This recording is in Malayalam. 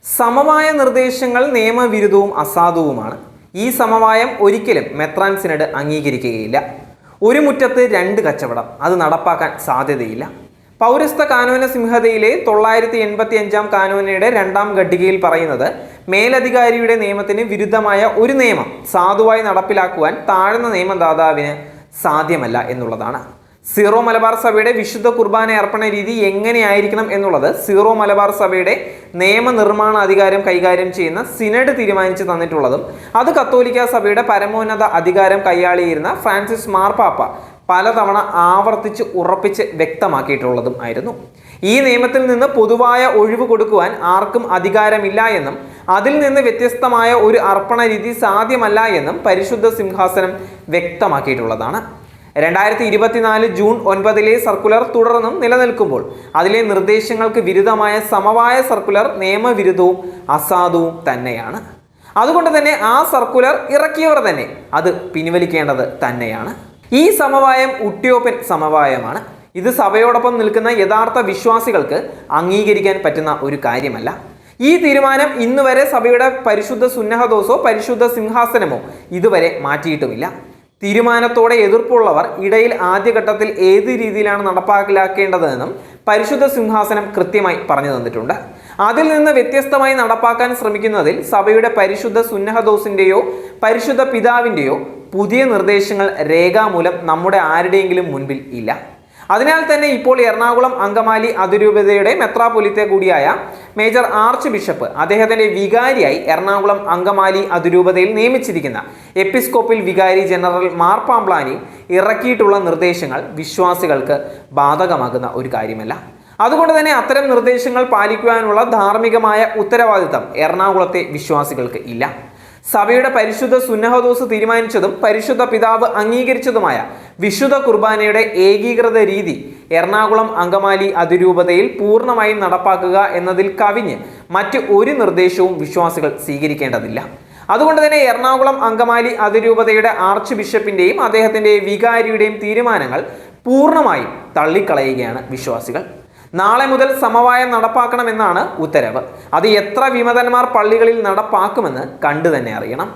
സമവായ നിർദ്ദേശങ്ങൾ നിയമവിരുദ്ധവും അസാധുവുമാണ്. ഈ സമവായം ഒരിക്കലും മെത്രാൻ സിനഡ് അംഗീകരിക്കുകയില്ല. ഒരു മുറ്റത്ത് രണ്ട് കച്ചവടം, അത് നടപ്പാക്കാൻ സാധ്യതയില്ല. പൗരസ്ത്യ കാനോന സംഹിതയിലെ 985 കാനോനയുടെ 2-ാം ഖണ്ഡികയിൽ പറയുന്നത് മേലധികാരിയുടെ നിയമത്തിന് വിരുദ്ധമായ ഒരു നിയമം സാധുവായി നടപ്പിലാക്കുവാൻ താഴ്ന്ന നിയമദാതാവിന് സാധ്യമല്ല എന്നുള്ളതാണ്. സീറോ മലബാർ സഭയുടെ വിശുദ്ധ കുർബാന അർപ്പണ രീതി എങ്ങനെയായിരിക്കണം എന്നുള്ളത് സീറോ മലബാർ സഭയുടെ നിയമനിർമ്മാണ അധികാരം കൈകാര്യം ചെയ്യുന്ന സിനഡ് തീരുമാനിച്ചു തന്നിട്ടുള്ളതും അത് കത്തോലിക്ക സഭയുടെ പരമോന്നത അധികാരം കൈയാളിയിരുന്ന ഫ്രാൻസിസ് മാർപ്പാപ്പ പലതവണ ആവർത്തിച്ച് ഉറപ്പിച്ച് വ്യക്തമാക്കിയിട്ടുള്ളതും ആയിരുന്നു. ഈ നിയമത്തിൽ നിന്ന് പൊതുവായ ഒഴിവ് കൊടുക്കുവാൻ ആർക്കും അധികാരമില്ല എന്നും അതിൽ നിന്ന് വ്യത്യസ്തമായ ഒരു അർപ്പണ രീതി സാധ്യമല്ല എന്നും പരിശുദ്ധ സിംഹാസനം വ്യക്തമാക്കിയിട്ടുള്ളതാണ്. 2024 ജൂൺ 9 സർക്കുലർ തുടർന്നും നിലനിൽക്കുമ്പോൾ അതിലെ നിർദ്ദേശങ്ങൾക്ക് വിരുദ്ധമായ സമവായ സർക്കുലർ നിയമവിരുദ്ധവും അസാധുവും തന്നെയാണ്. അതുകൊണ്ട് തന്നെ ആ സർക്കുലർ ഇറക്കിയവർ തന്നെ അത് പിൻവലിക്കേണ്ടത് തന്നെയാണ്. ഈ സമവായം ഉട്ട്യോപ്പൻ സമവായമാണ്. ഇത് സഭയോടൊപ്പം നിൽക്കുന്ന യഥാർത്ഥ വിശ്വാസികൾക്ക് അംഗീകരിക്കാൻ പറ്റുന്ന ഒരു കാര്യമല്ല. ഈ തീരുമാനം ഇന്നുവരെ സഭയുടെ പരിശുദ്ധ സുന്നഹദോസോ പരിശുദ്ധ സിംഹാസനമോ ഇതുവരെ മാറ്റിയിട്ടുമില്ല. തീരുമാനത്തോടെ എതിർപ്പുള്ളവർ ഇടയിൽ ആദ്യഘട്ടത്തിൽ ഏത് രീതിയിലാണ് നടപ്പാക്കലാക്കേണ്ടതെന്നും പരിശുദ്ധ സിംഹാസനം കൃത്യമായി പറഞ്ഞു തന്നിട്ടുണ്ട്. അതിൽ നിന്ന് വ്യത്യസ്തമായി നടപ്പാക്കാൻ ശ്രമിക്കുന്നതിൽ സഭയുടെ പരിശുദ്ധ സുന്നഹദോസിന്റെയോ പരിശുദ്ധ പിതാവിൻ്റെയോ പുതിയ നിർദ്ദേശങ്ങൾ രേഖാമൂലം നമ്മുടെ ആരുടെയെങ്കിലും മുൻപിൽ ഇല്ല. അതിനാൽ തന്നെ ഇപ്പോൾ എറണാകുളം അങ്കമാലി അതിരൂപതയുടെ മെത്രാപ്പൊലീത്ത കൂടിയായ മേജർ ആർച്ച് ബിഷപ്പ് അദ്ദേഹത്തിന്റെ വികാരിയായി എറണാകുളം അങ്കമാലി അതിരൂപതയിൽ നിയമിച്ചിരിക്കുന്ന എപ്പിസ്കോപ്പൽ വികാരി ജനറൽ മാർ പാംപ്ലാനി ഇറക്കിയിട്ടുള്ള നിർദ്ദേശങ്ങൾ വിശ്വാസികൾക്ക് ബാധകമാകുന്ന ഒരു കാര്യമല്ല. അതുകൊണ്ട് തന്നെ അത്തരം നിർദ്ദേശങ്ങൾ പാലിക്കുവാനുള്ള ധാർമ്മികമായ ഉത്തരവാദിത്തം എറണാകുളത്തെ വിശ്വാസികൾക്ക് ഇല്ല. സഭയുടെ പരിശുദ്ധ സുന്നഹദോസ് തീരുമാനിച്ചതും പരിശുദ്ധ പിതാവ് അംഗീകരിച്ചതുമായ വിശുദ്ധ കുർബാനയുടെ ഏകീകൃത രീതി എറണാകുളം അങ്കമാലി അതിരൂപതയിൽ പൂർണ്ണമായും നടപ്പാക്കുക എന്നതിൽ കവിഞ്ഞ് മറ്റ് ഒരു നിർദ്ദേശവും വിശ്വാസികൾ സ്വീകരിക്കേണ്ടതില്ല. അതുകൊണ്ട് തന്നെ എറണാകുളം അങ്കമാലി അതിരൂപതയുടെ ആർച്ച് ബിഷപ്പിന്റെയും അദ്ദേഹത്തിന്റെ വികാരിയുടെയും തീരുമാനങ്ങൾ പൂർണ്ണമായും തള്ളിക്കളയുകയാണ് വിശ്വാസികൾ. നാളെ മുതൽ സമവായം നടപ്പാക്കണമെന്നാണ് ഉത്തരവ്. അത് എത്ര വിമതന്മാർ പള്ളികളിൽ നടപ്പാക്കുമെന്ന് കണ്ടു തന്നെ അറിയണം.